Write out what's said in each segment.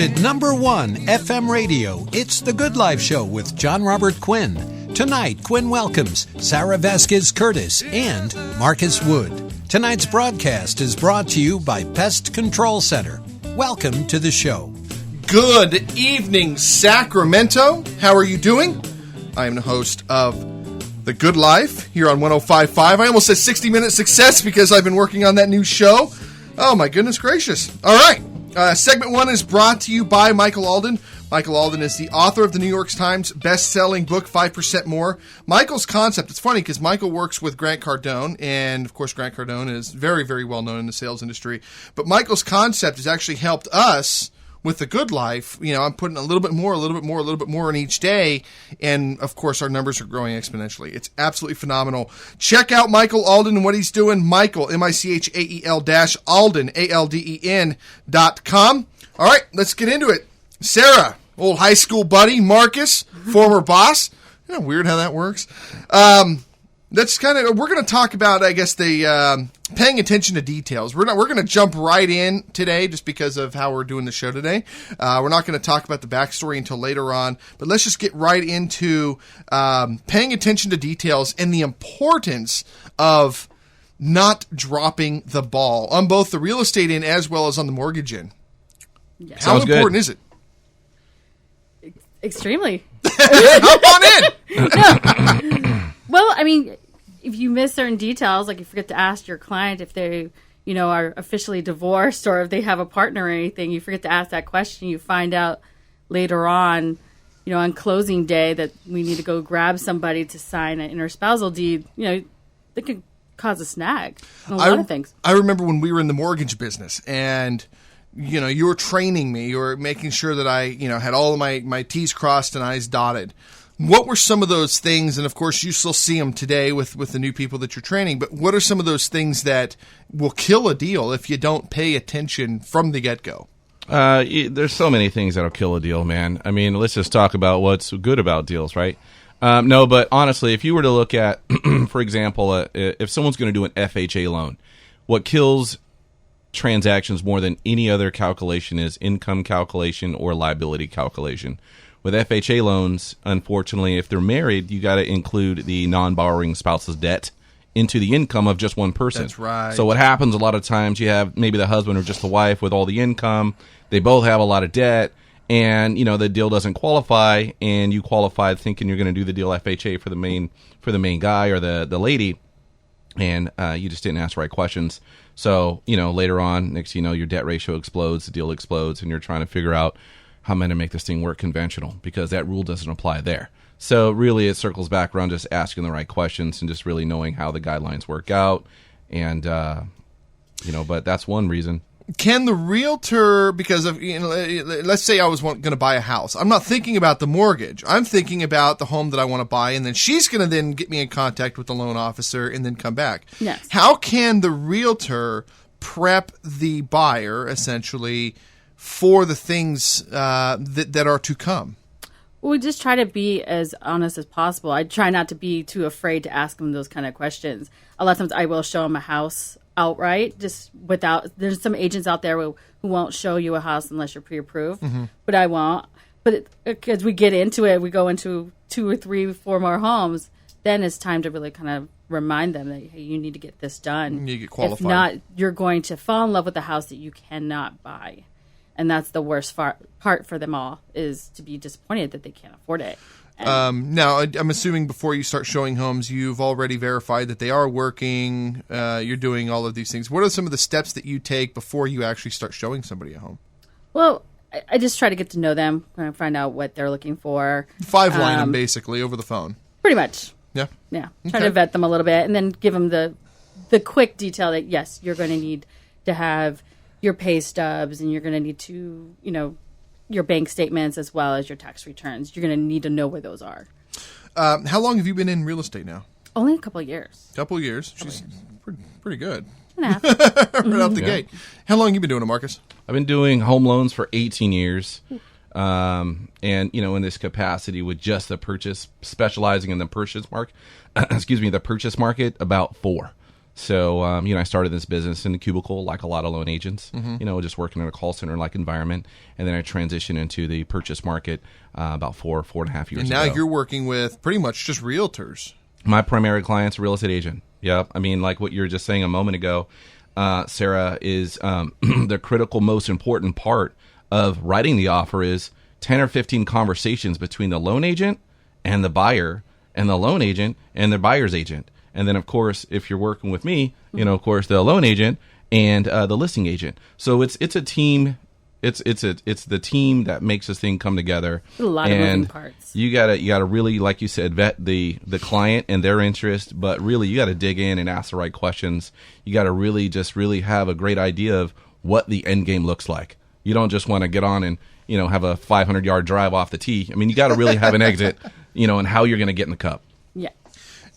Voted #1 FM radio, it's The Good Life Show with Jon Robert Quinn. Tonight, Quinn welcomes Sarah Vasquez-Curtis and Marques Wood. Tonight's broadcast is brought to you by Pest Control Center. Welcome to the show. Good evening, Sacramento. How are you doing? I am the host of The Good Life here on 105.5. I almost said 60 Minute Success because I've been working on that new show. Oh, my goodness gracious. All right. Segment 1 is brought to you by Michael Alden. Michael Alden is the author of the New York Times best-selling book, 5% More. Michael's concept, it's funny because Michael works with Grant Cardone, and of course Grant Cardone is very, very well known in the sales industry. But Michael's concept has actually helped us with The Good Life. You know, I'm putting a little bit more in each day, and of course our numbers are growing exponentially. It's absolutely phenomenal. Check out Michael Alden and what he's doing. Michael, Michael-Alden, ALDEN.com. All right, let's get into it. Sarah, old high school buddy, Marques, former boss. Isn't that weird how that works? We're going to talk about, I guess, the paying attention to details. We're going to jump right in today just because of how we're doing the show today. We're not going to talk about the backstory until later on, but let's just get right into paying attention to details and the importance of not dropping the ball on both the real estate end as well as on the mortgage end. Yeah. How important is it? Extremely. Hop on in. No. Well, I mean, if you miss certain details, like you forget to ask your client if they, are officially divorced or if they have a partner or anything, you forget to ask that question. You find out later on, on closing day that we need to go grab somebody to sign an interspousal deed. That could cause a snag on a lot of things. I remember when we were in the mortgage business and you were training me. You were making sure that I, had all of my T's crossed and I's dotted. What were some of those things, and of course you still see them today with the new people that you're training, but what are some of those things that will kill a deal if you don't pay attention from the get-go? There's so many things that'll kill a deal, man. I mean, let's just talk about what's good about deals, right? No, but honestly, if you were to look at, for example, if someone's going to do an FHA loan, what kills transactions more than any other calculation is income calculation or liability calculation. With FHA loans, unfortunately, if they're married, you got to include the non-borrowing spouse's debt into the income of just one person. That's right. So what happens a lot of times, you have maybe the husband or just the wife with all the income. They both have a lot of debt, and the deal doesn't qualify, and you qualified thinking you're going to do the deal FHA for the main guy or the lady, and you just didn't ask the right questions. So later on, next your debt ratio explodes, the deal explodes, and you're trying to figure out how I'm going to make this thing work conventional because that rule doesn't apply there. So really it circles back around just asking the right questions and just really knowing how the guidelines work out. And, but that's one reason. Can the realtor, because of, let's say I was going to buy a house. I'm not thinking about the mortgage. I'm thinking about the home that I want to buy, and then she's going to then get me in contact with the loan officer and then come back. Yes. How can the realtor prep the buyer, essentially, for the things that are to come? We just try to be as honest as possible. I try not to be too afraid to ask them those kind of questions. A lot of times I will show them a house outright, just without. There's some agents out there who won't show you a house unless you're pre-approved, but I won't. But as we get into it, we go into 2 or 3, 4 more homes, then it's time to really kind of remind them that, hey, you need to get this done. You get qualified. If not, you're going to fall in love with a house that you cannot buy. And that's the worst part for them all, is to be disappointed that they can't afford it. Now, I'm assuming before you start showing homes, you've already verified that they are working, you're doing all of these things. What are some of the steps that you take before you actually start showing somebody a home? Well, I just try to get to know them, find out what they're looking for. 5-line them, basically, over the phone. Pretty much. Yeah. Yeah. Try to vet them a little bit and then give them the quick detail that, yes, you're going to need to have your pay stubs, and you're going to need to, your bank statements as well as your tax returns. You're going to need to know where those are. How long have you been in real estate now? Only a couple of years. Couple of years. She's pretty good. Right out the gate. How long have you been doing it, Marques? I've been doing home loans for 18 years. And, in this capacity with just the purchase, specializing in the purchase market, about 4. So, I started this business in the cubicle like a lot of loan agents, just working in a call center-like environment. And then I transitioned into the purchase market about 4.5 years ago. And now you're working with pretty much just realtors. My primary client's a real estate agent. Yep. I mean, like what you were just saying a moment ago, Sarah, is the critical, most important part of writing the offer is 10 or 15 conversations between the loan agent and the buyer and the loan agent and the buyer's agent. And then, of course, if you're working with me, of course, the loan agent and the listing agent. So it's a team. It's the team that makes this thing come together. A lot of moving parts. You gotta really, like you said, vet the client and their interest. But really, you got to dig in and ask the right questions. You got to really have a great idea of what the end game looks like. You don't just want to get on and have a 500-yard drive off the tee. I mean, you got to really have an exit, and how you're going to get in the cup. Yeah.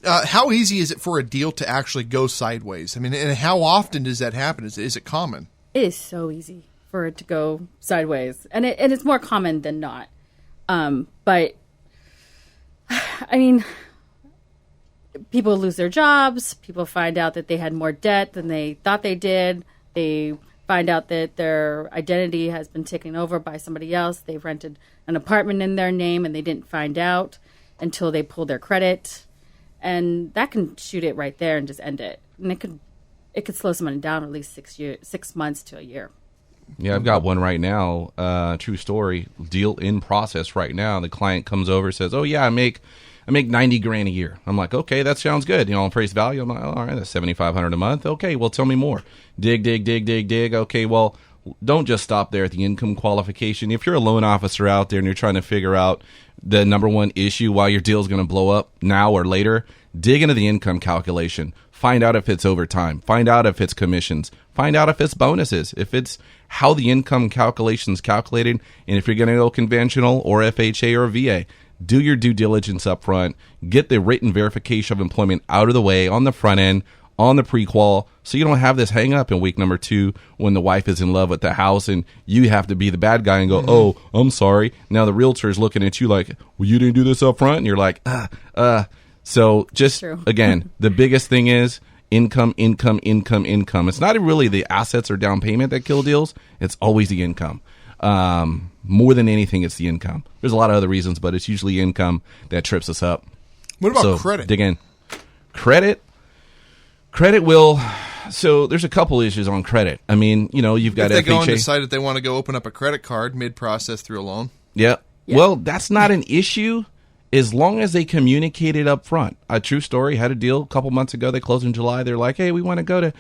How easy is it for a deal to actually go sideways? I mean, and how often does that happen? Is it common? It is so easy for it to go sideways, and it's more common than not. But I mean, people lose their jobs. People find out that they had more debt than they thought they did. They find out that their identity has been taken over by somebody else. They've rented an apartment in their name, and they didn't find out until they pull their credit. And that can shoot it right there and just end it. And it could slow someone down at least 6 months to a year. Yeah, I've got one right now. True story. Deal in process right now. The client comes over, says, "Oh yeah, I make $90,000 a year." I'm like, "Okay, that sounds good." On face value, I'm like, "All right, that's $7,500 a month." Okay, well, tell me more. Dig. Okay, well, don't just stop there at the income qualification. If you're a loan officer out there and you're trying to figure out the number one issue why your deal is going to blow up now or later, dig into the income calculation. Find out if it's overtime. Find out if it's commissions. Find out if it's bonuses. If it's how the income calculation is calculated, and if you're going to go conventional or FHA or VA, do your due diligence up front. Get the written verification of employment out of the way on the front end, on the pre-qual, so you don't have this hang up in week number 2 when the wife is in love with the house and you have to be the bad guy and go, "Oh, I'm sorry." Now the realtor is looking at you like, "Well, you didn't do this up front," and you're like, So just, again, the biggest thing is income. It's not really the assets or down payment that kill deals. It's always the income. More than anything, it's the income. There's a lot of other reasons, but it's usually income that trips us up. What about credit? Dig in. Credit will... So there's a couple issues on credit. I mean, you've got FHA. If they go and decide that they want to go open up a credit card mid-process through a loan. Yeah. Well, that's not an issue as long as they communicate it up front. A true story, had a deal a couple months ago. They closed in July. They're like, "Hey, we want to go to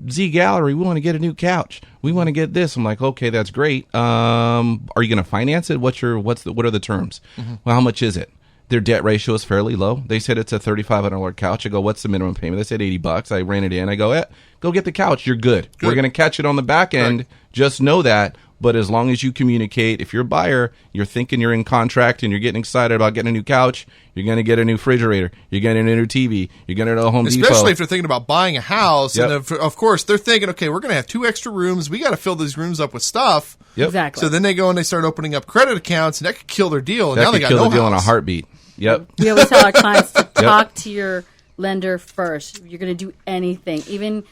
Z Gallery. We want to get a new couch. We want to get this." I'm like, "Okay, that's great. Are you going to finance it? What are the terms? Well, how much is it?" Their debt ratio is fairly low. They said it's a $3,500 couch. I go, "What's the minimum payment?" They said $80. I ran it in. I go, "Go get the couch. You're good. We're going to catch it on the back end. Right. Just know that." But as long as you communicate, if you're a buyer, you're thinking you're in contract and you're getting excited about getting a new couch, you're going to get a new refrigerator, you're getting a new TV, you're going to go to Home Depot. Especially if they're thinking about buying a house. Yep. And of course, they're thinking, okay, we're going to have 2 extra rooms. We got to fill these rooms up with stuff. Yep. Exactly. So then they go and they start opening up credit accounts, and that could kill their deal. And that now they could got kill no the deal house. in a heartbeat. Yep. We always tell our clients to talk to your lender first. You're going to do anything, even,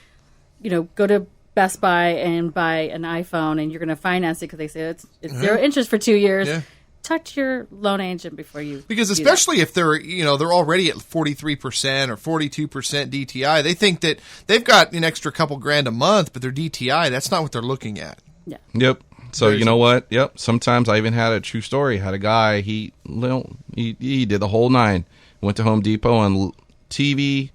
go to Best Buy and buy an iPhone, and you're going to finance it because they say it's 0 interest for 2 years. Yeah. Talk to your loan agent before you. Because especially if they're they're already at 43% or 42% DTI, they think that they've got an extra couple grand a month, but their DTI, that's not what they're looking at. Yeah. Yep. So you know what? Yep. Sometimes I even had a true story. Had a guy, he did the whole 9. Went to Home Depot and TV,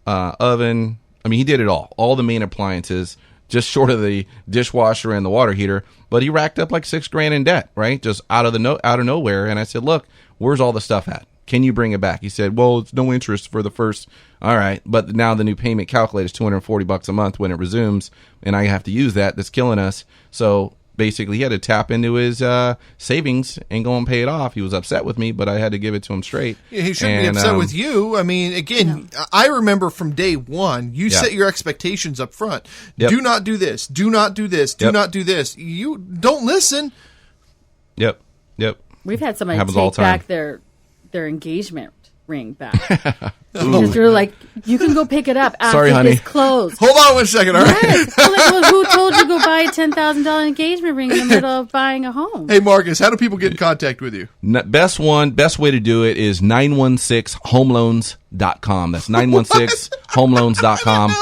oven. I mean, he did it all the main appliances, just short of the dishwasher and the water heater. But he racked up like $6,000 in debt, right? Just out of nowhere. And I said, "Look, where's all the stuff at? Can you bring it back?" He said, "Well, it's no interest for the first." All right, but now the new payment calculator is $240 a month when it resumes, and I have to use that. That's killing us. So basically, he had to tap into his savings and go and pay it off. He was upset with me, but I had to give it to him straight. Yeah, he shouldn't be upset with you. I mean, again, I remember from day one, you set your expectations up front. Yep. Do not do this. Do not do this. Do not do this. You don't listen. Yep. We've had somebody take back their engagement ring back. Because they're like, you can go pick it up after Sorry, honey. this closed. Hold on 1 second, all right? Yes. I'm like, well, who told you to go buy a $10,000 engagement ring in the middle of buying a home? Hey, Marcus, how do people get in contact with you? Best way to do it is 916homeloans.com. That's 916homeloans.com.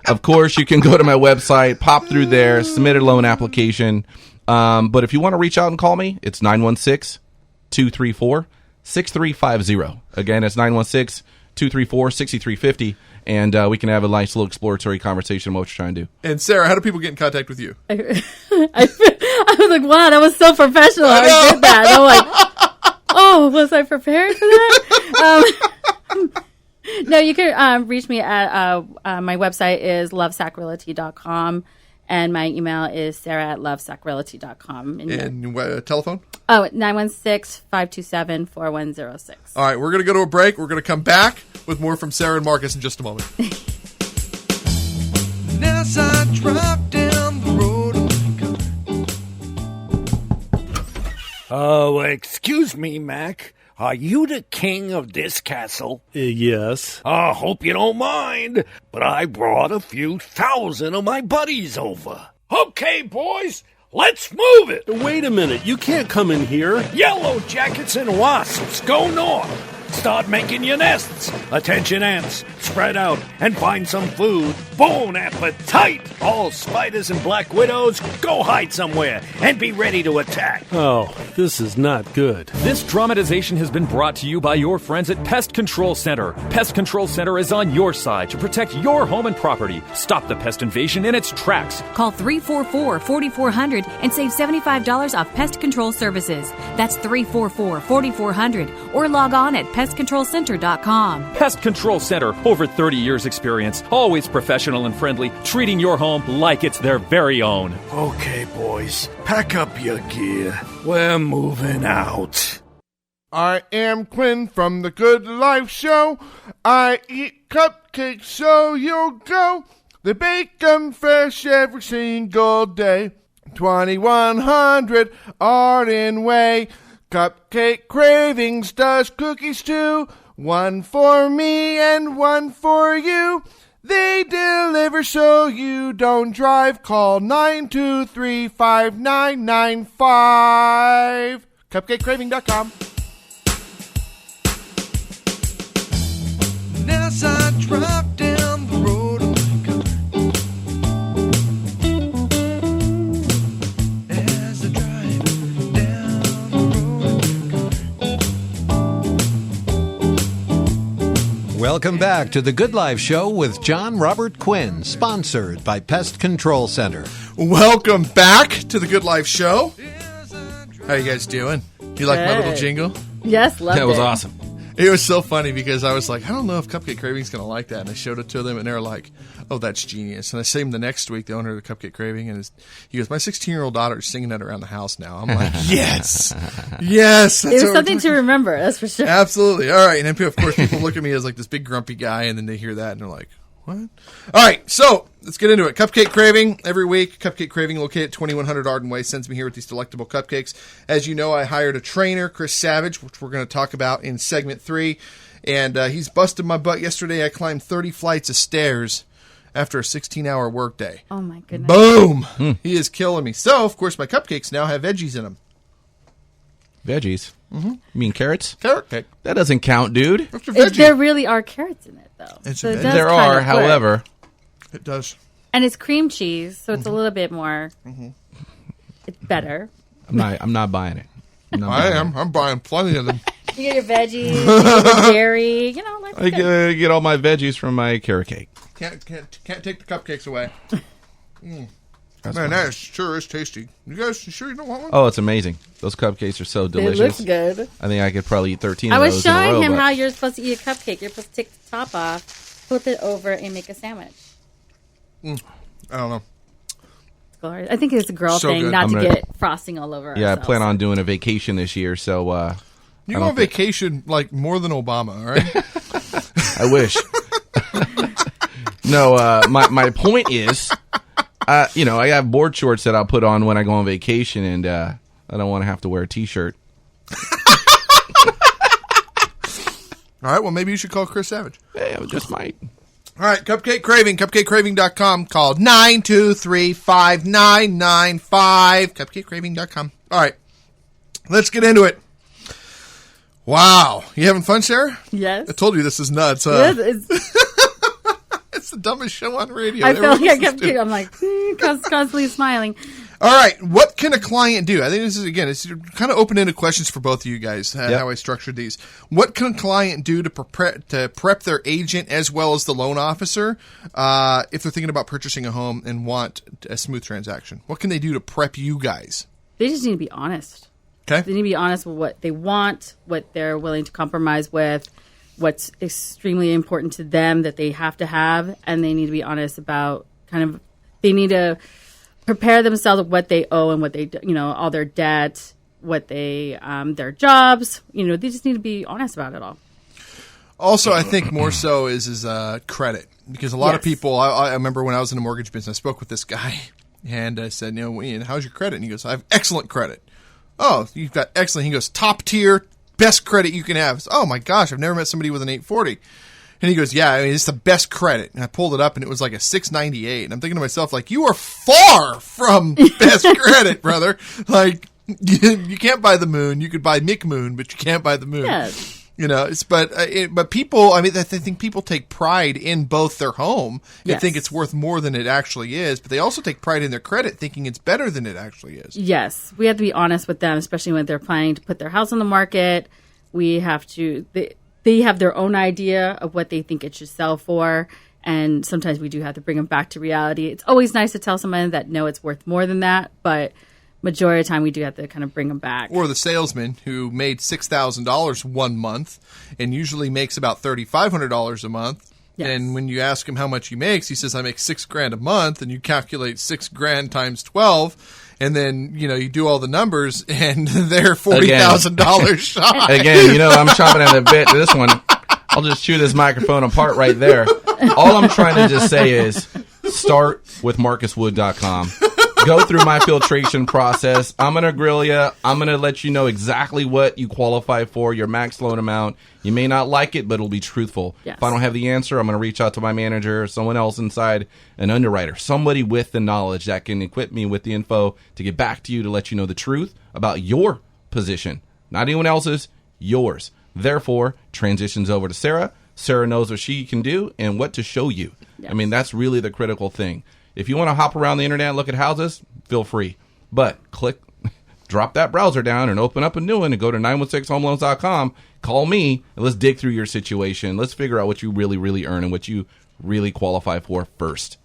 Of course, you can go to my website, pop through there, submit a loan application. But if you want to reach out and call me, it's 916-234-6350. Again, it's 916-234-6350. And we can have a nice little exploratory conversation about what you're trying to do. And Sarah, how do people get in contact with you? I was like, wow, that was so professional. I did that. And I'm like, oh, was I prepared for that? No, you can reach me at my website is lovesacrealty.com, and my email is sarah@lovesacrealty.com. And telephone? Oh, 916-527-4106. All right, we're going to go to a break. We're going to come back with more from Sarah and Marcus in just a moment. As I drive down the road. Oh, excuse me, Mac. Are you the king of this castle? Yes. I hope you don't mind, but I brought a few thousand of my buddies over. Okay, boys, let's move it. Wait a minute. You can't come in here. Yellow jackets and wasps, go north. Start making your nests. Attention ants, spread out and find some food. Bon appetit! All spiders and black widows, go hide somewhere and be ready to attack. Oh, this is not good. This dramatization has been brought to you by your friends at Pest Control Center. Pest Control Center is on your side to protect your home and property. Stop the pest invasion in its tracks. Call 344-4400 and save $75 off pest control services. That's 344-4400 or log on at pestcontrolcenter.com. Pest Control Center, over 30 years experience, always professional and friendly, treating your home like it's their very own. Okay, boys, pack up your gear. We're moving out. I am Quinn from the Good Life Show. I eat cupcakes, so you'll go. They bake them fresh every single day. 2100 Arden Way. Cupcake cravings does cookies too. One for me and one for you. They deliver so you don't drive. Call 923-5995. CupcakeCraving.com. As I drive down the road, as I drive down the road. Welcome back to The Good Life Show with Jon Robert Quinn, sponsored by Pest Control Center. Welcome back to the Good Life Show. How you guys doing? You like my little jingle? Yes, loved it. That was awesome. It was so funny because I was like, I don't know if Cupcake Craving's going to like that. And I showed it to them, and they were like, oh, that's genius. And I saved him the next week, the owner of the Cupcake Craving, and he goes, my 16-year-old daughter is singing that around the house now. I'm like, yes. Yes. It was something to remember, that's for sure. Absolutely. All right. And then, of course, people look at me as like this big grumpy guy, and then they hear that, and they're like, what? All right, so let's get into it. Cupcake Craving every week. Cupcake Craving located at 2100 Arden Way sends me here with these delectable cupcakes. As you know, I hired a trainer, Chris Savage, which we're going to talk about in segment 3. And he's busted my butt. Yesterday, I climbed 30 flights of stairs after a 16-hour workday. Oh, my goodness. Boom! He is killing me. So, of course, my cupcakes now have veggies in them. Veggies? Mm-hmm. You mean carrots? Carrot cake. That doesn't count, dude. What's a veggie? There really are carrots in it, though. It's so a it veggie. does There kind are, of however. work. It does. And it's cream cheese, so it's a little bit more. It's better. I'm not buying it. I am. I'm buying plenty of them. You get your veggies, you get your dairy, like I get all my veggies from my carrot cake. Can't take the cupcakes away. Man, fine. that sure is tasty. You guys sure you don't want one? Oh, it's amazing. Those cupcakes are so It delicious. looks good. I think I could probably eat 13 I of was those in a showing row, him but- how you're supposed to eat a cupcake. You're supposed to take the top off, flip it over, and make a sandwich. I don't know. Glorious. I think it's a girl So thing good. not I'm to gonna- get frosting all over Yeah, I ourselves. plan on doing a vacation this year, so You go on vacation like more than Obama, all right? I wish. No, my point is, I have board shorts that I'll put on when I go on vacation, and I don't want to have to wear a T-shirt. All right, well, maybe you should call Chris Savage. Hey, I just might. All right, Cupcake Craving, CupcakeCraving.com. Call 923-5995. CupcakeCraving.com. All right, let's get into it. Wow. You having fun, Sarah? Yes. I told you this is nuts. Yes, it's It's the dumbest show on radio. I felt like I'm like constantly smiling. All right, what can a client do? I think this is, again, it's kind of open-ended questions for both of you guys, how I structured these. What can a client do to prep their agent as well as the loan officer if they're thinking about purchasing a home and want a smooth transaction? What can they do to prep you guys? They just need to be honest. Okay. They need to be honest with what they want, what they're willing to compromise with, what's extremely important to them that they have to have, and they need to be honest about they need to prepare themselves with what they owe and what they, all their debt, what they, their jobs, they just need to be honest about it all. Also, I think more so is credit, because a lot of people, I remember when I was in the mortgage business, I spoke with this guy and I said, how's your credit? And he goes, I have excellent credit. Oh, you've got excellent. He goes, top tier, best credit you can have. Said, oh my gosh, I've never met somebody with an 840. And he goes, yeah, it's the best credit. And I pulled it up, and it was like a 698. And I'm thinking to myself, like, you are far from best credit, brother. Like, you can't buy the moon. You could buy Mick Moon, but you can't buy the moon. Yes. But people, I think people take pride in both their home and think it's worth more than it actually is. But they also take pride in their credit, thinking it's better than it actually is. Yes. We have to be honest with them, especially when they're planning to put their house on the market. We have to... They have their own idea of what they think it should sell for, and sometimes we do have to bring them back to reality. It's always nice to tell someone that, no, it's worth more than that, but majority of the time we do have to kind of bring them back. Or the salesman who made $6,000 one month and usually makes about $3,500 a month. Yes. And when you ask him how much he makes, he says, I make $6,000 a month, and you calculate $6,000 times 12. And then, you do all the numbers, and they're $40,000 shy. Again, I'm chomping at the bit to this one. I'll just chew this microphone apart right there. All I'm trying to just say is start with MarquesWood.com. Go through my filtration process. I'm going to grill you. I'm going to let you know exactly what you qualify for, your max loan amount. You may not like it, but it'll be truthful. Yes. If I don't have the answer, I'm going to reach out to my manager or someone else inside, an underwriter, somebody with the knowledge that can equip me with the info to get back to you to let you know the truth about your position. Not anyone else's, yours. Therefore, transitions over to Sarah. Sarah knows what she can do and what to show you. Yes. I mean, that's really the critical thing. If you want to hop around the internet and look at houses, feel free. But drop that browser down and open up a new one and go to 916homeloans.com. Call me and let's dig through your situation. Let's figure out what you really, really earn and what you really qualify for first.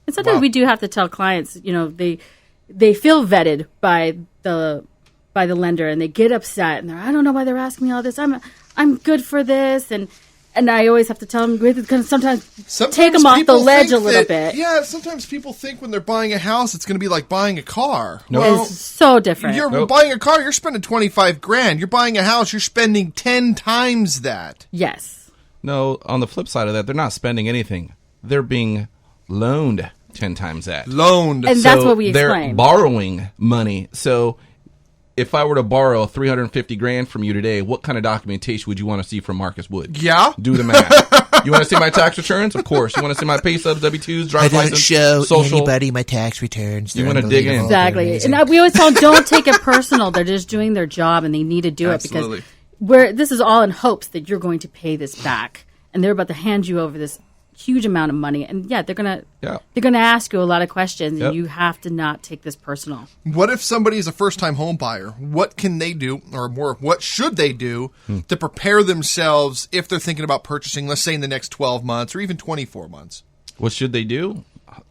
And sometimes we do have to tell clients, they feel vetted by the lender, and they get upset and I don't know why they're asking me all this. I'm good for this, and I always have to tell them, sometimes take them off the ledge a little bit. Yeah, sometimes people think when they're buying a house, it's going to be like buying a car. No. Well, it's so different. You're buying a car, you're spending $25,000. You're buying a house, you're spending 10 times that. Yes. No, on the flip side of that, they're not spending anything. They're being loaned 10 times that. Loaned. And that's what we explain. They're borrowing money. So if I were to borrow $350,000 from you today, what kind of documentation would you want to see from Marques Wood? Yeah. Do the math. You want to see my tax returns? Of course. You want to see my pay stubs, W-2s, driver's license, I don't show social? Anybody my tax returns. You want to dig in. Exactly. And we always tell them, don't take it personal. They're just doing their job, and they need to do it because this is all in hopes that you're going to pay this back. And they're about to hand you over this huge amount of money, and they're gonna ask you a lot of questions, and you have to not take this personal. What if somebody is a first-time home buyer? What can they do, or more, what should they do to prepare themselves if they're thinking about purchasing, let's say in the next 12 months or even 24 months? What should they do?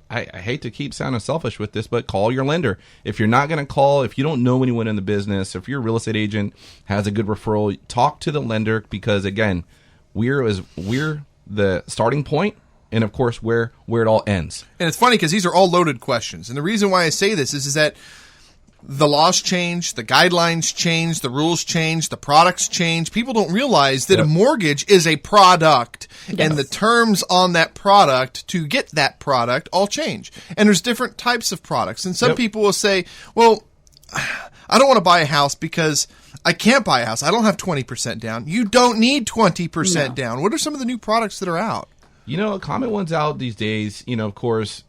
I hate to keep sounding selfish with this, but call your lender. If you're not going to call, if you don't know anyone in the business, if your real estate agent has a good referral, talk to the lender, because again, we're the starting point, and of course where it all ends. And it's funny because these are all loaded questions, and the reason why I say this is that the laws change, the guidelines change, the rules change, the products change. People don't realize that a mortgage is a product, and the terms on that product to get that product all change. And there's different types of products, and some people will say, well, I don't want to buy a house because I can't buy a house. I don't have 20% down. You don't need 20% down. What are some of the new products that are out? A common one's out these days. Of course,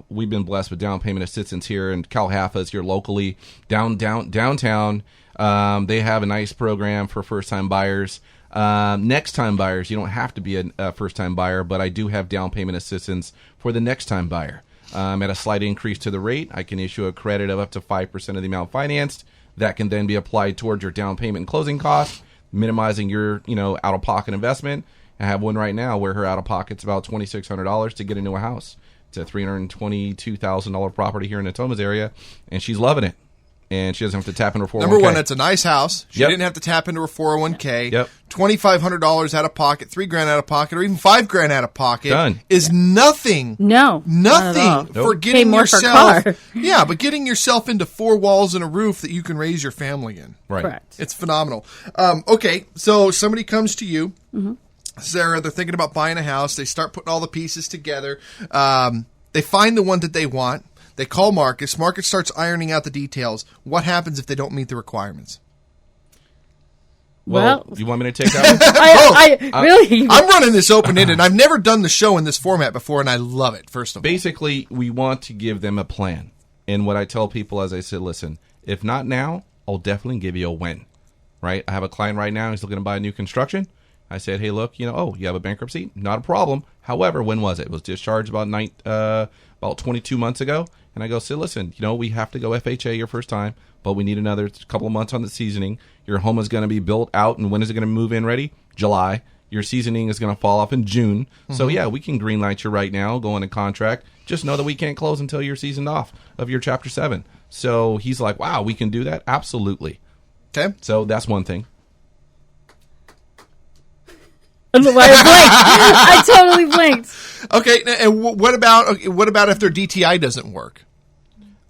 we've been blessed with down payment assistance here in Calhafas here locally, downtown. They have a nice program for first-time buyers. Next-time buyers, you don't have to be a first-time buyer, but I do have down payment assistance for the next-time buyer. At a slight increase to the rate, I can issue a credit of up to 5% of the amount financed. That can then be applied towards your down payment and closing costs, minimizing your, out-of-pocket investment. I have one right now where her out-of-pocket's about $2,600 to get into a house. It's a $322,000 property here in the Natomas area, and she's loving it. And she doesn't have to tap into her 401k. Number one, it's a nice house. She didn't have to tap into her 401k. Yep. $2,500 out of pocket, $3,000 out of pocket, or even $5,000 out of pocket Done. is nothing. No, nothing for Nope. getting Pay more yourself. for a car. Yeah, but getting yourself into four walls and a roof that you can raise your family in. Right. Correct. It's phenomenal. Okay, so somebody comes to you, Sarah. They're thinking about buying a house. They start putting all the pieces together. They find the one that they want. They call Marques. Marques starts ironing out the details. What happens if they don't meet the requirements? Well, you want me to take that one? Really? I'm running this open-ended. I've never done the show in this format before, and I love it, first of all. Basically, we want to give them a plan. And what I tell people is I said, listen, if not now, I'll definitely give you a when. Right? I have a client right now. He's looking to buy a new construction. I said, hey, look, you have a bankruptcy? Not a problem. However, when was it? It was discharged about 22 months ago. And I go, so listen, we have to go FHA your first time, but we need another couple of months on the seasoning. Your home is going to be built out, and when is it going to move in ready? July. Your seasoning is going to fall off in June. Mm-hmm. So, yeah, we can greenlight you right now, go into contract. Just know that we can't close until you're seasoned off of your Chapter 7. So he's like, wow, we can do that? Absolutely. Okay. So that's one thing. I don't know why I blinked. I totally blinked. Okay, and what about if their DTI doesn't work?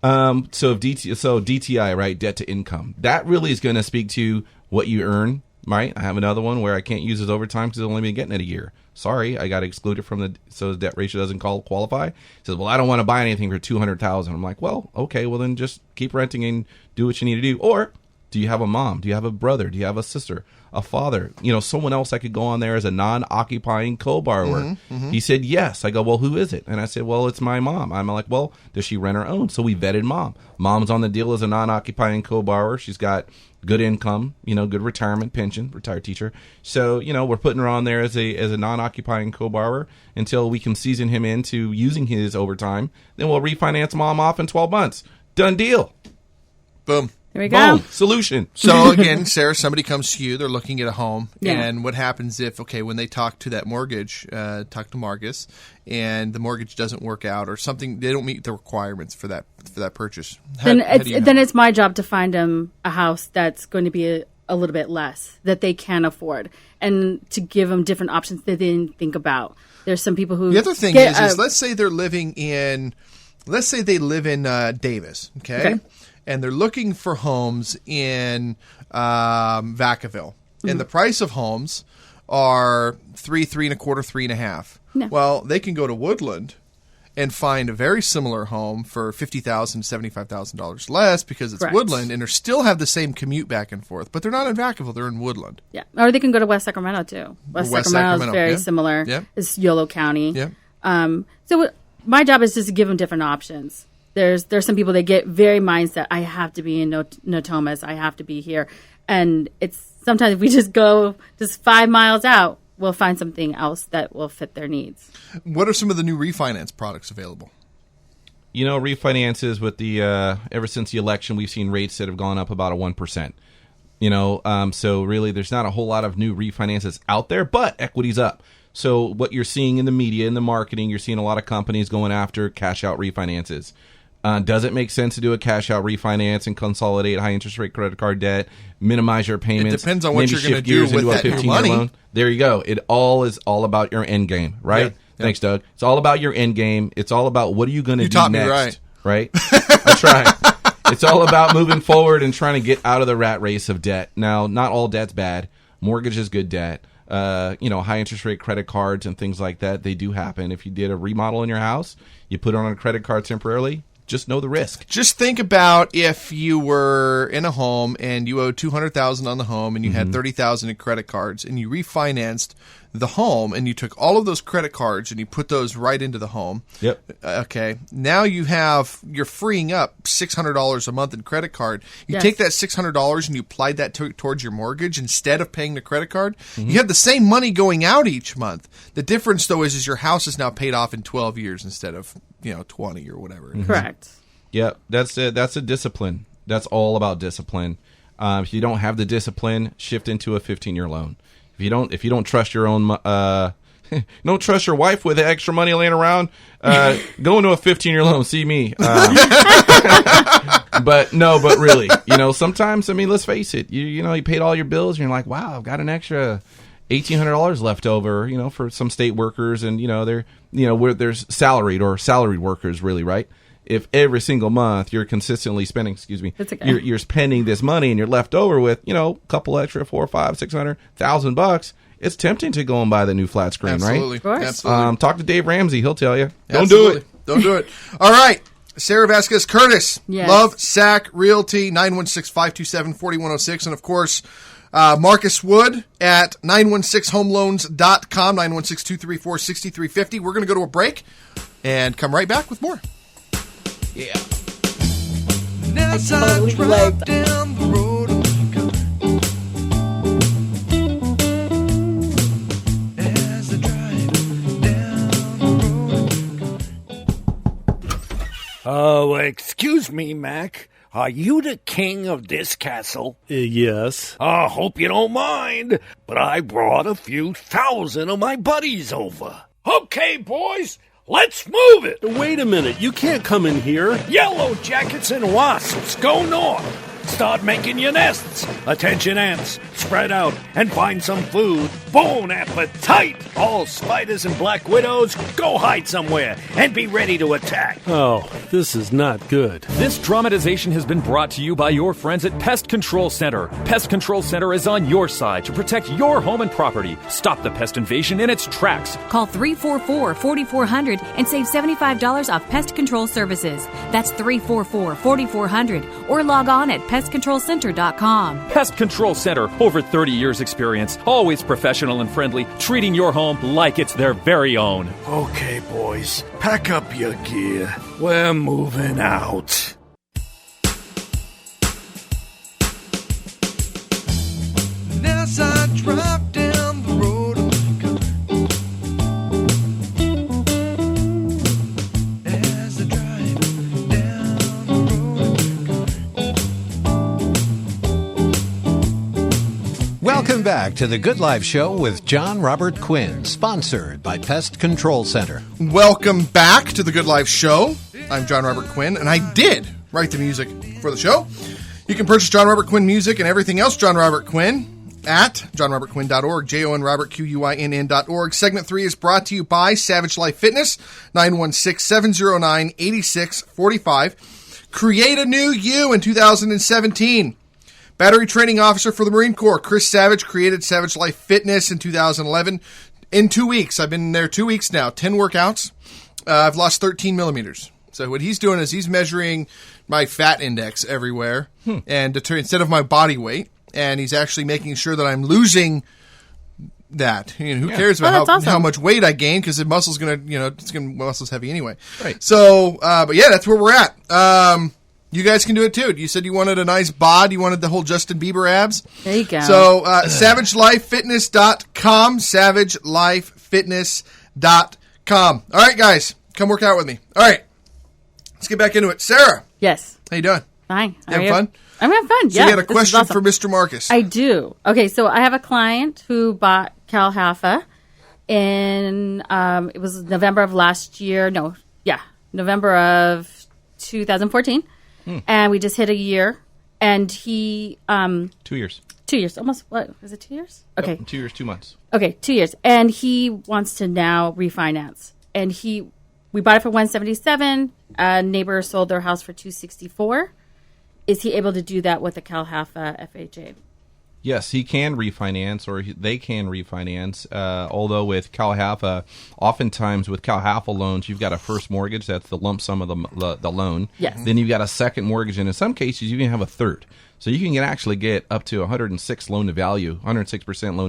So DTI, right, debt to income, that really is going to speak to what you earn, right? I have another one where I can't use his overtime because I've only been getting it a year. Sorry, I got to exclude it from so the debt ratio doesn't qualify. He says, well, I don't want to buy anything for $200,000. I'm like, well, okay, well then just keep renting and do what you need to do. Or do you have a mom? Do you have a brother? Do you have a sister? A father? Someone else I could go on there as a non-occupying co-borrower. Mm-hmm, mm-hmm. He said, yes. I go, well, who is it? And I said, well, it's my mom. I'm like, well, does she rent her own? So we vetted mom. Mom's on the deal as a non-occupying co-borrower. She's got good income, good retirement pension, retired teacher. So, we're putting her on there as a non-occupying co-borrower until we can season him into using his overtime. Then we'll refinance mom off in 12 months. Done deal. Boom. Here we go. Boom. Solution. So again, Sarah, somebody comes to you. They're looking at a home, Yeah. and what happens if when they talk to that mortgage, talk to Marques, and the mortgage doesn't work out or something, they don't meet the requirements for that purchase. Then it's my job to find them a house that's going to be a little bit less that they can afford, and to give them different options that they didn't think about. There's some people who the other thing is let's say they live in Davis, okay? And they're looking for homes in Vacaville. Mm-hmm. And the price of homes are $3.25, $3.5. No. Well, they can go to Woodland and find a very similar home for $50,000, $75,000 less because it's Correct. Woodland, and they still have the same commute baok and forth. But they're not in Vacaville; they're in Woodland. Yeah, or they can go to West Sacramento too. West Sacramento is very similar. Yeah. It's Yolo County. Yeah. So my job is just to give them different options. There's some people that get very mindset. I have to be in Natomas. I have to be here, and it's sometimes if we just go 5 miles out, we'll find something else that will fit their needs. What are some of the new refinance products available? Refinances with the ever since the election, we've seen rates that have gone up about 1%. So really, there's not a whole lot of new refinances out there, but equity's up. So what you're seeing in the media, in the marketing, you're seeing a lot of companies going after cash out refinances. Does it make sense to do a cash out refinance and consolidate high interest rate credit card debt, minimize your payments? It depends on what you're going to do with that new money. Loan? There you go. It is all about your end game, right? Yeah. Thanks, Doug. It's all about your end game. It's all about what are you going to do next, me right? I try. It's all about moving forward and trying to get out of the rat race of debt. Now, not all debt's bad. Mortgage is good debt. High interest rate credit cards and things like that, they do happen. If you did a remodel in your house, you put it on a credit card temporarily, just know the risk. Just think about if you were in a home and you owed $200,000 on the home and you had $30,000 in credit cards and you refinanced the home and you took all of those credit cards and you put those right into the home. Yep. Okay. Now you're freeing up $600 a month in credit card. You take that $600 and you applied that towards your mortgage instead of paying the credit card. You have the same money going out each month. The difference though is your house is now paid off in 12 years instead of 20 or whatever. Correct. Yep. That's it. That's a discipline. That's all about discipline. If you don't have the discipline, shift into a 15-year loan. If you don't trust your own, don't trust your wife with extra money laying around, go into a 15-year loan. See me. But really, sometimes, let's face it. You paid all your bills, and you're like, wow, I've got an extra $1,800 left over, for some state workers, and where there's salaried workers, really, right? If every single month you're consistently spending, That's okay. you're spending this money and you're left over with, a couple extra $400, $500, $600,000, it's tempting to go and buy the new flat screen, Absolutely. right? Of course. Absolutely. Talk to Dave Ramsey; he'll tell you. Absolutely. Don't do it. All right. Sarah Vasquez-Curtis, Yes. Love Sac Realty, 916-527-4106. And, of course, Marques Wood at 916homeloans.com, 916-234-6350. We're going to go to a break and come right back with more. Yeah. As I drive down the road, as I drive down the road. Oh, excuse me, Mac. Are you the king of this castle? Yes. Hope you don't mind, but I brought a few thousand of my buddies over. Okay, boys. Let's move it! Wait a minute. You can't come in here. Yellow jackets and wasps, go north! Start making your nests. Attention ants, spread out and find some food. Bon appetit! All spiders and black widows, go hide somewhere and be ready to attack. Oh, this is not good. This dramatization has been brought to you by your friends at Pest Control Center. Pest Control Center is on your side to protect your home and property. Stop the pest invasion in its tracks. Call 344-4400 and save $75 off pest control services. That's 344-4400 or log on at pestcontrolcenter.com. Pest Control Center, over 30 years experience, always professional and friendly, treating your home like it's their very own. Okay, boys, pack up your gear. We're moving out. As I drive down the road, as I drive down the road. Welcome back to the Good Life Show with Jon Robert Quinn, sponsored by Pest Control Center. Welcome back to the Good Life Show. I'm Jon Robert Quinn, and I did write the music for the show. You can purchase Jon Robert Quinn music and everything else Jon Robert Quinn at jonrobertquinn.org, JONRobertQUINN.org. Segment 3 is brought to you by Savage Life Fitness, 916-709-8645. Create a new you in 2017. Battery Training Officer for the Marine Corps, Chris Savage, created Savage Life Fitness in 2011. In 2 weeks, I've been there 2 weeks now, 10 workouts. I've lost 13 millimeters. So what he's doing is he's measuring my fat index everywhere and instead of my body weight. And he's actually making sure that I'm losing that. Who cares about how much weight I gain? Because the muscle's muscle's heavy anyway. Right. So, but yeah, that's where we're at. You guys can do it too. You said you wanted a nice bod. You wanted the whole Justin Bieber abs. There you go. So, SavageLifeFitness.com, SavageLifeFitness.com. All right, guys, come work out with me. All right, let's get back into it. Sarah, Yes. how you doing? Fine. You having fun? I'm having fun. So yeah. you had a this is question awesome. for Mr. Marques. I do. Okay, so I have a client who bought Calhafa in, it was November of last year. November of 2014. And we just hit a year. And he... 2 years. 2 years. Almost, what? Is it 2 years? Okay. Yep, 2 years, 2 months. Okay, 2 years. And he wants to now refinance. And we bought it for $177. A neighbor sold their house for $264. Is he able to do that with a Calhafa FHA? Yes, he can refinance, or they can refinance. Although with CalHFA, oftentimes with CalHFA loans, you've got a first mortgage. That's the lump sum of the loan. Yes. Then you've got a second mortgage, and in some cases, you can have a third. So you can actually get up to 106% loan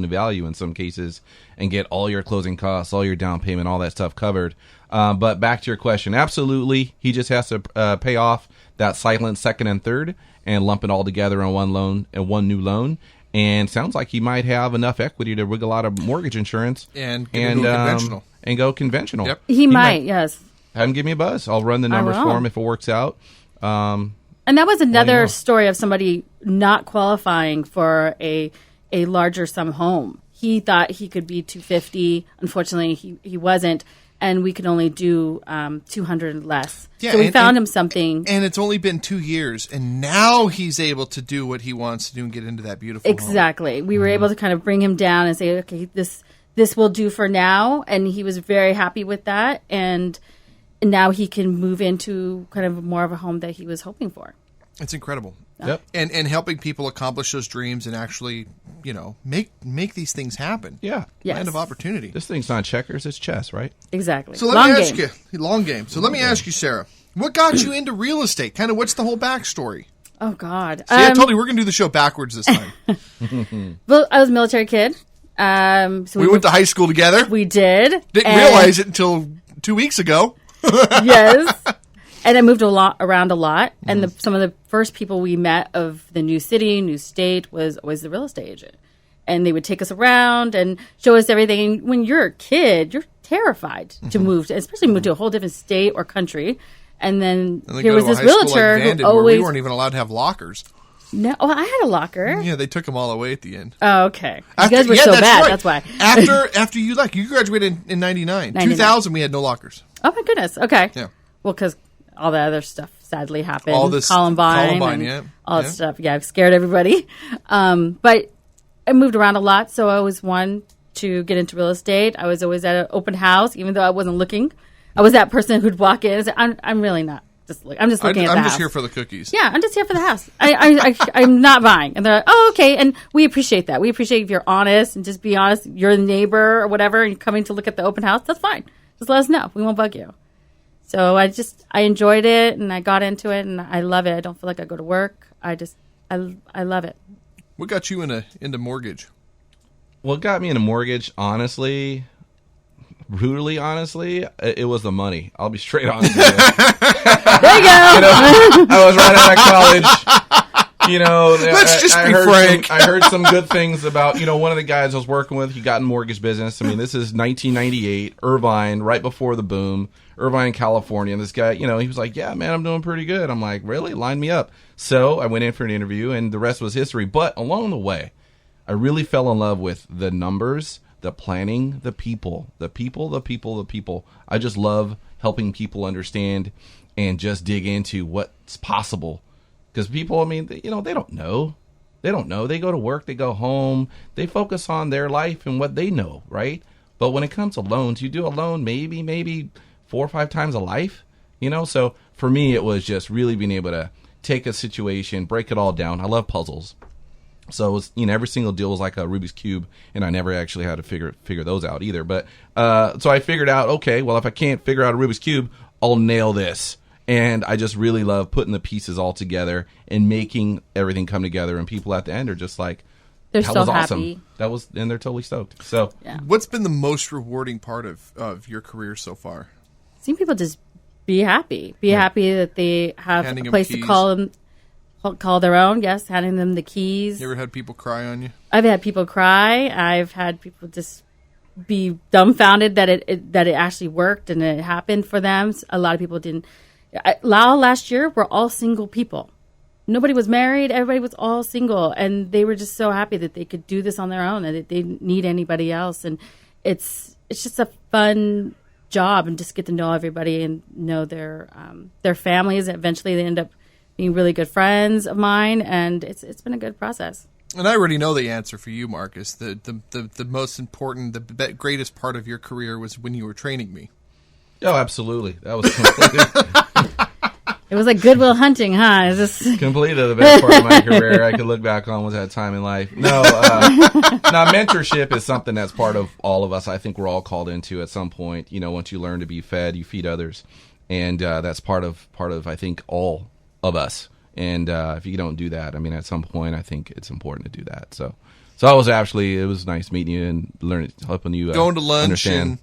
to value in some cases, and get all your closing costs, all your down payment, all that stuff covered. But back to your question, absolutely, he just has to pay off that silent second and third and lump it all together on one loan and one new loan. And sounds like he might have enough equity to wiggle out of mortgage insurance and conventional. And go conventional. Yep. He might, yes. Have him give me a buzz. I'll run the numbers for him if it works out. And that was another story of somebody not qualifying for a larger sum home. He thought he could be $250. Unfortunately, he wasn't. And we could only do $200 less. Yeah, so we found him something. And it's only been 2 years, and now he's able to do what he wants to do and get into that beautiful home. Exactly. We were able to kind of bring him down and say, okay, this will do for now. And he was very happy with that. And now he can move into kind of more of a home that he was hoping for. It's incredible. Yep. And helping people accomplish those dreams and actually, make these things happen. Yeah. Yes. Land of opportunity. This thing's not checkers, it's chess, right? Exactly. So let me ask you, long game. So let me ask you, Sarah, what got you into real estate? Kind of what's the whole backstory? Oh, God. See, I told you we're going to do the show backwards this time. Well, I was a military kid. So we went to high school together. We did. Didn't realize it until 2 weeks ago. Yes. And I moved around a lot. And some of the first people we met of the new city, new state, was always the real estate agent. And they would take us around and show us everything. And when you're a kid, you're terrified to move, especially move to a whole different state or country. And then there was this realtor who always... we weren't even allowed to have lockers. No, I had a locker. Yeah, they took them all away at the end. Oh, okay. You guys were so bad, that's why. After you left, you graduated in 99. 2000, we had no lockers. Oh, my goodness. Okay. Yeah. Well, because all the other stuff sadly happened. All this Columbine and all that stuff. Yeah, I've scared everybody. But I moved around a lot, so I always wanted to get into real estate. I was always at an open house, even though I wasn't looking. I was that person who'd walk in and say, I'm really not. I'm just looking at the house. I'm just here for the cookies. Yeah, I'm just here for the house. I'm not buying. And they're like, oh, okay. And we appreciate that. We appreciate if you're honest and just be honest. You're the neighbor or whatever, and you're coming to look at the open house. That's fine. Just let us know. We won't bug you. So I enjoyed it, and I got into it, and I love it. I don't feel like I go to work. I love it. What got you into mortgage? What got me into mortgage, honestly, brutally honestly, it was the money. I'll be straight honest with you. There you go. I was right out of college. Let's just be frank. I heard some good things about, one of the guys I was working with. He got in mortgage business. I mean, this is 1998, Irvine, right before the boom, Irvine, California. And this guy, he was like, yeah, man, I'm doing pretty good. I'm like, really? Line me up. So I went in for an interview, and the rest was history. But along the way, I really fell in love with the numbers, the planning, the people. I just love helping people understand and just dig into what's possible. Because people, they don't know. They don't know. They go to work, they go home, they focus on their life and what they know, right? But when it comes to loans, you do a loan maybe 4 or 5 times a life, So for me, it was just really being able to take a situation, break it all down. I love puzzles. So it was, every single deal was like a Rubik's Cube, and I never actually had to figure those out either. But so I figured out, okay, well, if I can't figure out a Rubik's Cube, I'll nail this. And I just really love putting the pieces all together and making everything come together. And people at the end are just like, they're that so was happy. awesome. And they're totally stoked. So, yeah. What's been the most rewarding part of your career so far? Seeing people just be happy. Be happy that they have Handing a place to call their own. Yes, handing them the keys. You ever had people cry on you? I've had people cry. I've had people just be dumbfounded that it actually worked and it happened for them. A lot of people didn't. Last year, we're all single people. Nobody was married. Everybody was all single. And they were just so happy that they could do this on their own and that they didn't need anybody else. And it's just a fun job and just get to know everybody and know their families. Eventually, they end up being really good friends of mine. And it's been a good process. And I already know the answer for you, Marques. The most important, the greatest part of your career was when you were training me. Oh, absolutely. That was completely... It was like Goodwill Hunting, huh? Is this Completely the best part of my career I could look back on was that time in life. No, mentorship is something that's part of all of us. I think we're all called into at some point. You know, once you learn to be fed, you feed others, and that's part of I think all of us. And if you don't do that, I mean, at some point, I think it's important to do that. So it was nice meeting you and helping you going to lunch understand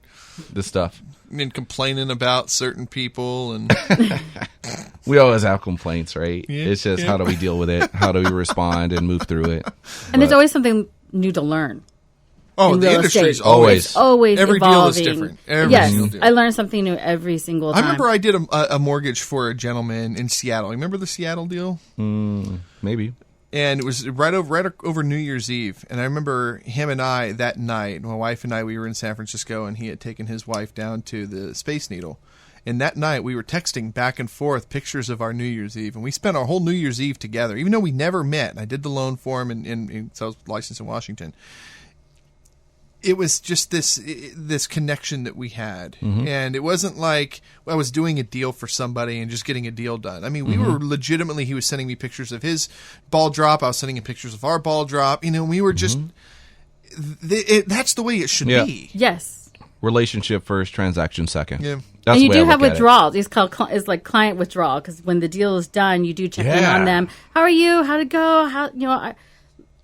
this stuff. And complaining about certain people, and we always have complaints, right? Yeah, it's just how do we deal with it? How do we respond and move through it? And there's always something new to learn. Oh, in the real industry is estate. always every evolving. deal is different. Every yes, single deal. I learn something new every single time. I remember I did a mortgage for a gentleman in Seattle. Remember the Seattle deal? Maybe. And it was right over New Year's Eve. And I remember him and I that night, my wife and I, we were in San Francisco, and he had taken his wife down to the Space Needle. And that night we were texting back and forth pictures of our New Year's Eve. And we spent our whole New Year's Eve together, even though we never met. And I did the loan for him, so I was licensed in Washington. It was just this connection that we had. And it wasn't like I was doing a deal for somebody and just getting a deal done. I mean, we were legitimately, he was sending me pictures of his ball drop. I was sending him pictures of our ball drop. You know, we were just, that's the way it should be. Yes. Relationship first, transaction second. Yeah. That's and you the way do I have look at withdrawals. It's like client withdrawal, because when the deal is done, you do check in on them. How are you? How'd it go?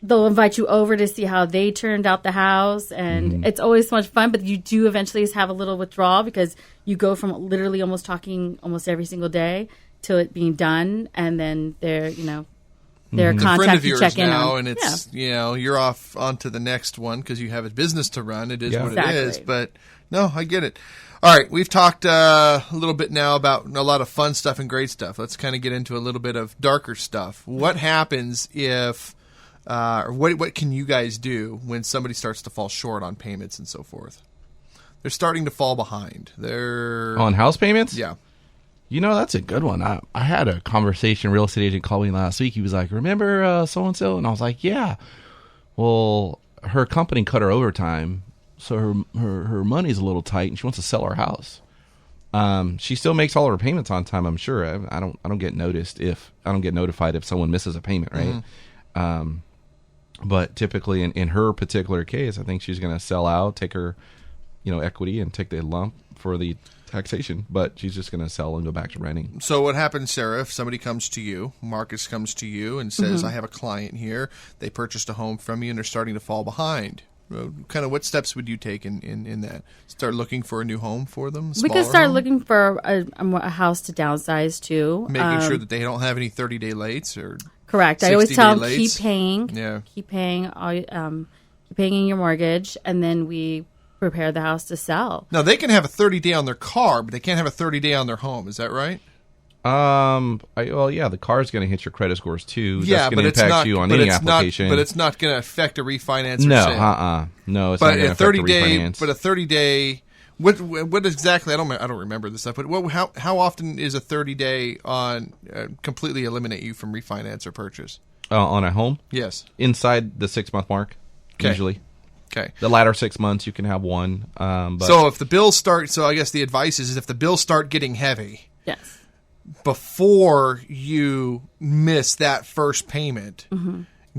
They'll invite you over to see how they turned out the house, and it's always so much fun. But you do eventually have a little withdrawal because you go from literally almost talking almost every single day to it being done, and then they're Friend contact of you yours check in now, on. and it's you're off onto the next one because you have a business to run. It is what it is. But no, I get it. All right, we've talked a little bit now about a lot of fun stuff and great stuff. Let's kind of get into a little bit of darker stuff. What happens if what can you guys do when somebody starts to fall short on payments and so forth? They're starting to fall behind. They're on house payments. Yeah. You know, that's a good one. I had a conversation. Real estate agent called me last week. He was like, remember so-and-so? And I was like, yeah. Well, her company cut her overtime, so her money's a little tight, and she wants to sell her house. She still makes all her payments on time, I'm sure. I don't get notified if someone misses a payment, right? But typically in her particular case, I think she's going to sell out, take her, equity and take the lump for the taxation, but she's just going to sell and go back to renting. So what happens, Sarah, if somebody comes to you, Marques comes to you and says, I have a client here, they purchased a home from you and they're starting to fall behind. Kind of what steps would you take in that? Start looking for a new home for them? We could start looking for a house to downsize to. Making sure that they don't have any 30-day lates or correct. I always tell them lates. keep paying. Yeah. Keep paying your mortgage, and then we prepare the house to sell. Now, they can have a 30-day on their car, but they can't have a 30-day on their home. Is that right? The car's going to hit your credit scores too. Yeah, that's going to impact you on any application. But it's not going to affect a refinance. No, or sale. No, it's but not going to affect a refinance. But a 30-day. What exactly? I don't remember this stuff. But how often is a 30-day on completely eliminate you from refinance or purchase on a home? Yes, inside the 6-month mark, usually. Okay. The latter 6 months, you can have one. But so if the bills start, I guess the advice is if the bills start getting heavy, yes, before you miss that first payment,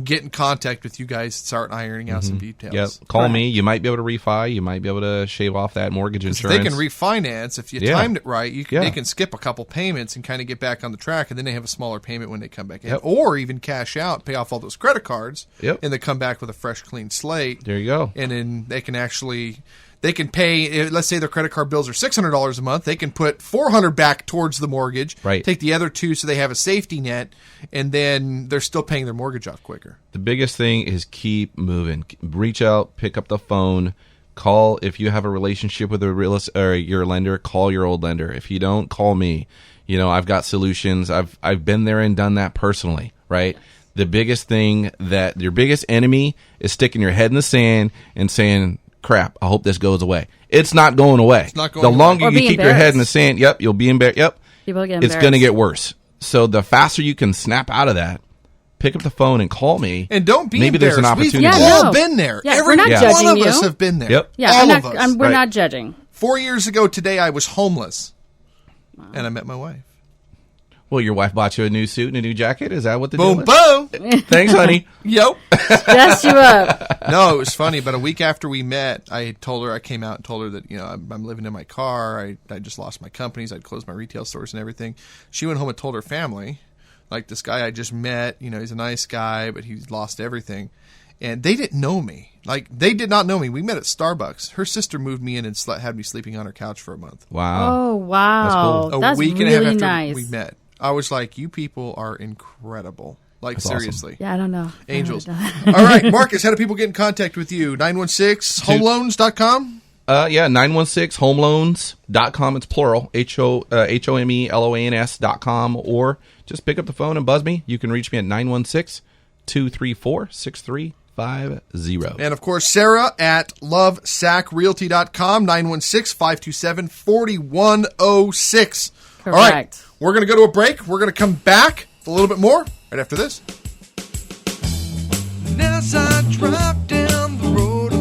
get in contact with you guys, start ironing out some details. Yep. Call me. You might be able to refi. You might be able to shave off that mortgage insurance. They can refinance if you timed it right. They can skip a couple payments and kind of get back on the track, and then they have a smaller payment when they come back in, or even cash out, pay off all those credit cards, and they come back with a fresh, clean slate. There you go. And then they can actually. They can pay, let's say their credit card bills are $600 a month. They can put $400 back towards the mortgage, take the other $2 so they have a safety net, and then they're still paying their mortgage off quicker. The biggest thing is keep moving. Reach out, pick up the phone, call. If you have a relationship with your lender, call your old lender. If you don't, call me. I've got solutions. I've been there and done that personally, right? The biggest thing that your biggest enemy is sticking your head in the sand and saying, crap, I hope this goes away. It's not going away. It's not going the away. longer you keep your head in the sand, you'll be embarrassed. People get it's going to get worse. So the faster you can snap out of that, pick up the phone and call me. And don't be maybe embarrassed. there's an opportunity. We've all been there. We're not judging one you. of us have been there. Yep. Yeah, all of us. We're not judging. 4 years ago today, I was homeless, and I met my wife. Well, your wife bought you a new suit and a new jacket. Is that what the Boom, deal is? boom. Thanks, honey. Yep. Dress you up. No, it was funny. But a week after we met, I came out and told her that, I'm living in my car. I just lost my companies. I'd closed my retail stores and everything. She went home and told her family, like, this guy I just met, he's a nice guy, but he's lost everything. And they didn't know me. Like, they did not know me. We met at Starbucks. Her sister moved me in and had me sleeping on her couch for a month. Wow. Oh, wow. That's cool. That's a week really and a half after nice. we met. I was like, you people are incredible. Like, That's seriously. Yeah, I don't know. Angels. All right, Marcus, how do people get in contact with you? 916homeloans.com? 916homeloans.com. It's plural. HOMELOANS.com. Or just pick up the phone and buzz me. You can reach me at 916-234-6350. And, of course, Sarah at lovesacrealty.com, 916-527-4106. Correct. All right, we're going to go to a break. We're going to come back with a little bit more right after this. And as I drive down the road,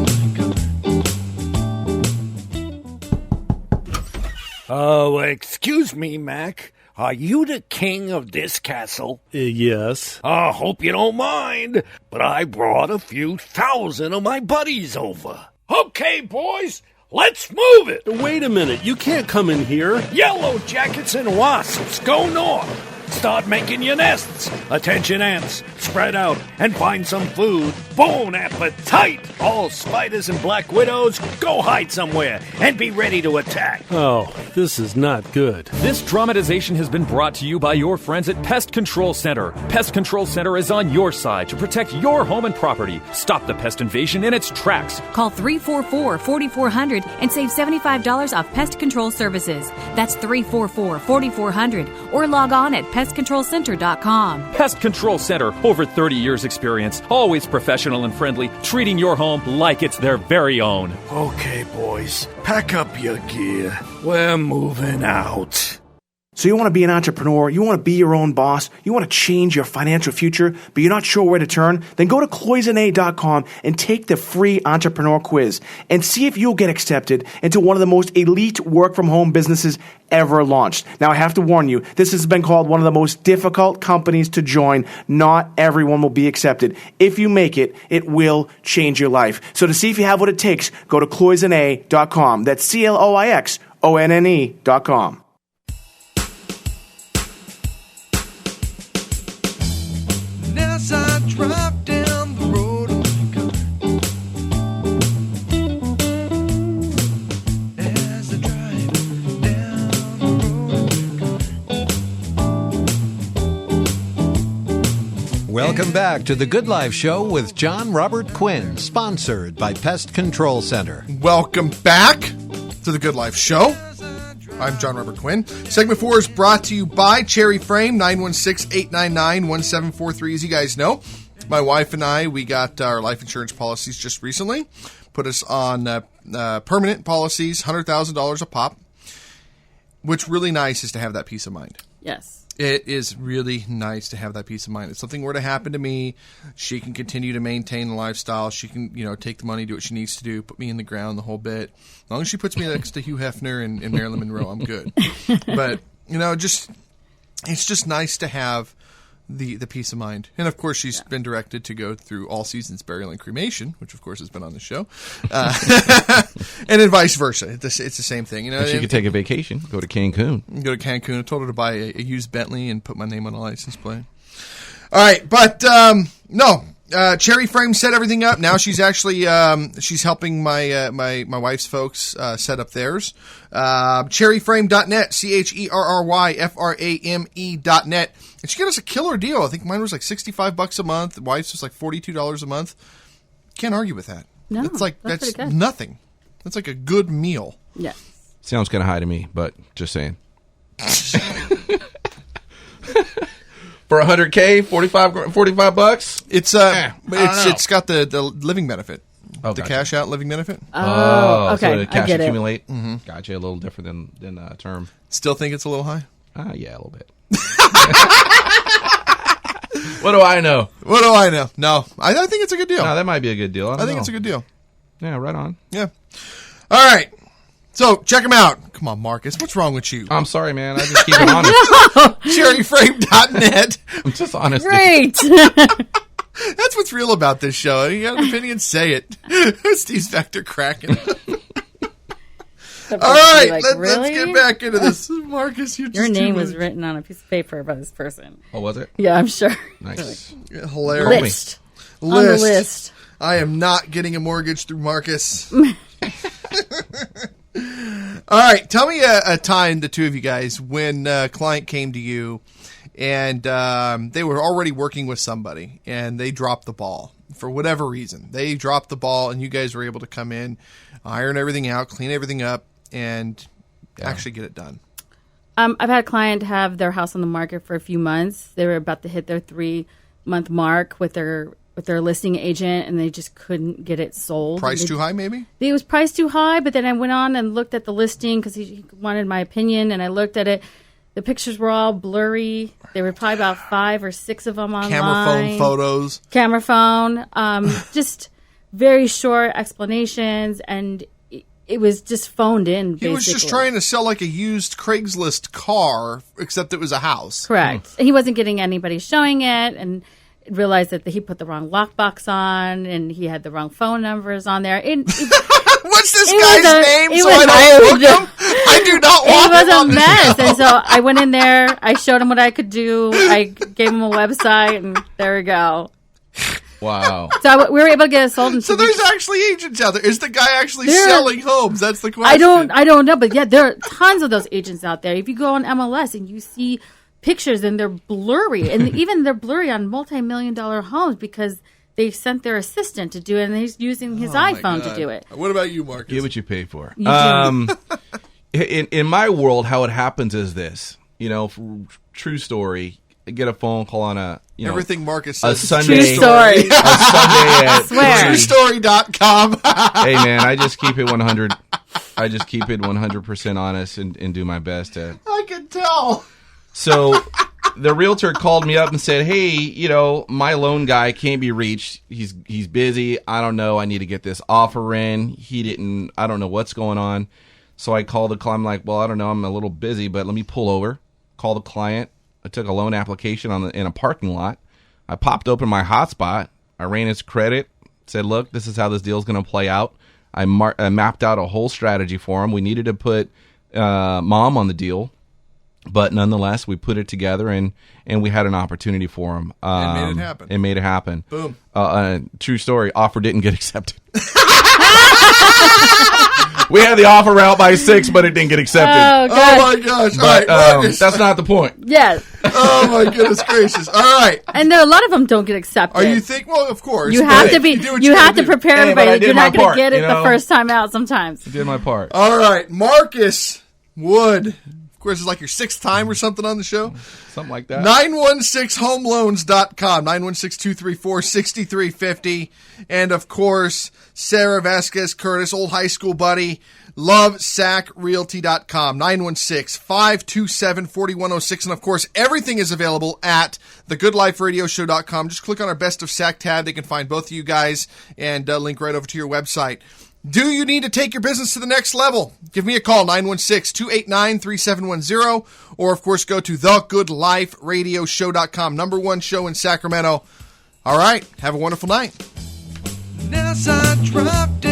Oh, excuse me, Mac. Are you the king of this castle? Yes. I hope you don't mind, but I brought a few thousand of my buddies over. Okay, boys, let's move it. Wait a minute. You can't come in here. Yellow jackets and wasps, go north. Start making your nests. Attention ants, spread out and find some food. Bon appetit! All spiders and black widows, go hide somewhere and be ready to attack. Oh, this is not good. This dramatization has been brought to you by your friends at Pest Control Center. Pest Control Center is on your side to protect your home and property. Stop the pest invasion in its tracks. Call 344-4400 and save $75 off pest control services. That's 344-4400 or log on at pestcontrolcenter.com. Pest Control Center, over 30 years experience, always professional and friendly, treating your home like it's their very own. Okay, boys, pack up your gear. We're moving out. So you want to be an entrepreneur, you want to be your own boss, you want to change your financial future, but you're not sure where to turn? Then go to cloisonne.com and take the free entrepreneur quiz and see if you'll get accepted into one of the most elite work-from-home businesses ever launched. Now, I have to warn you, this has been called one of the most difficult companies to join. Not everyone will be accepted. If you make it, it will change your life. So to see if you have what it takes, go to cloisonne.com. That's CLOIXONNE.com. and as I drive down the road, as I drive down the road. Welcome back to The Good Life Show with Jon Robert Quinn, sponsored by Pest Control Center. Welcome back to the Good Life Show. I'm Jon Robert Quinn. Segment 4 is brought to you by Cherry Frame, 916-899-1743. As you guys know, my wife and I, we got our life insurance policies just recently. Put us on permanent policies, $100,000 a pop. What's really nice is to have that peace of mind. Yes. It is really nice to have that peace of mind. If something were to happen to me, she can continue to maintain the lifestyle. She can, take the money, do what she needs to do, put me in the ground, the whole bit. As long as she puts me next to Hugh Hefner and Marilyn Monroe, I'm good. But, it's just nice to have the peace of mind. And, of course, she's been directed to go through All Seasons Burial and Cremation, which, of course, has been on the show. And then vice versa. It's the same thing. And she could take a vacation, go to Cancun. Go to Cancun. I told her to buy a used Bentley and put my name on a license plate. All right, but no. Cherry Frame set everything up. Now she's actually she's helping my wife's folks set up theirs. Cherryframe.net, CHERRYFRAME.net. And she got us a killer deal. I think mine was like $65 a month. The wife's was like $42 a month. Can't argue with that. No, that's nothing. That's like a good meal. Yeah. Sounds kind of high to me, but just saying. For $100K, $45, it's got the living benefit. Oh, the gotcha. cash out living benefit. Oh, okay. So the cash I get accumulate. Mm-hmm. Gotcha. A little different than term. Still think it's a little high? Yeah, a little bit. What do I know? What do I know? No, I think it's a good deal. No, that might be a good deal. I think it's a good deal. Yeah, right on. Yeah. All right. So check them out. Come on, Marcus. What's wrong with you? I'm sorry, man. I just keep it honest. Cherryframe.net. I'm just honest. Great. That's what's real about this show. You got an opinion, say it. Steve's back there cracking. All right, like, let's really? get back into this. Marcus, you're Your just name too was much. written on a piece of paper by this person. Oh, was it? Yeah, I'm sure. Nice. Yeah, hilarious. List. On the list. I am not getting a mortgage through Marcus. All right, tell me a time, the two of you guys, when a client came to you and they were already working with somebody and they dropped the ball for whatever reason. They dropped the ball and you guys were able to come in, iron everything out, clean everything up, and actually get it done. I've had a client have their house on the market for a few months. They were about to hit their 3-month mark with their listing agent, and they just couldn't get it sold. Price too high, maybe? It was priced too high, but then I went on and looked at the listing because he wanted my opinion, and I looked at it. The pictures were all blurry. There were probably about 5 or 6 of them online. Camera phone photos. Camera phone. Just very short explanations, and it was just phoned in, basically. He was just trying to sell like a used Craigslist car, except it was a house. Correct. He wasn't getting anybody showing it, and realized that he put the wrong lockbox on, and he had the wrong phone numbers on there. What's this guy's name so I don't book him? I do not want him on It was a mess. And so I went in there, I showed him what I could do, I gave him a website, and there we go. Wow. So we were able to get it sold in 2 So weeks. there's actually agents out there. Is the guy actually selling homes? That's the question. I don't know, but yeah, there are tons of those agents out there. If you go on MLS and you see pictures and they're blurry, and even they're blurry on multi-million-dollar homes because they sent their assistant to do it, and he's using his iPhone to do it. What about you, Marcus? Get what you pay for. You do. In my world, how it happens is this. True story. I get a phone call on everything Marcus a says. Sunday. True story. A Sunday at Swear. TrueStory.com. Hey man, I just keep it 100. I just keep it 100% honest and do my best to. I can tell. So the realtor called me up and said, "Hey, my loan guy can't be reached. He's busy. I don't know. I need to get this offer in. I don't know what's going on." So I called the client. I'm like, "Well, I don't know. I'm a little busy, but let me pull over." Call the client. I took a loan application in a parking lot. I popped open my hotspot. I ran his credit. Said, "Look, this is how this deal is going to play out." I mapped out a whole strategy for him. We needed to put mom on the deal. But nonetheless, we put it together, and we had an opportunity for him. And made it happen. It made it happen. Boom. True story. Offer didn't get accepted. We had the offer out by 6, but it didn't get accepted. Oh, God. Oh, my gosh. But All right, Marcus. that's not the point. Yes. Oh, my goodness gracious. All right. And there, a lot of them don't get accepted. Are you think? Well, of course. You have but to be. do what You have gotta to do. prepare Hey, but I everybody. did You're my not going part, to get it you the know? first time out. Sometimes. I did my part. All right. Marcus Wood. Of course, it's like your 6th time or something on the show. Something like that. 916homeloans.com. 916-234-6350. And, of course, Sarah Vasquez-Curtis, old high school buddy. LoveSacRealty.com. 916-527-4106. And, of course, everything is available at thegoodliferadioshow.com. Just click on our Best of Sac tab. They can find both of you guys and link right over to your website. Do you need to take your business to the next level? Give me a call, 916-289-3710. Or, of course, go to thegoodliferadioshow.com. #1 show in Sacramento. All right. Have a wonderful night. And as I dropped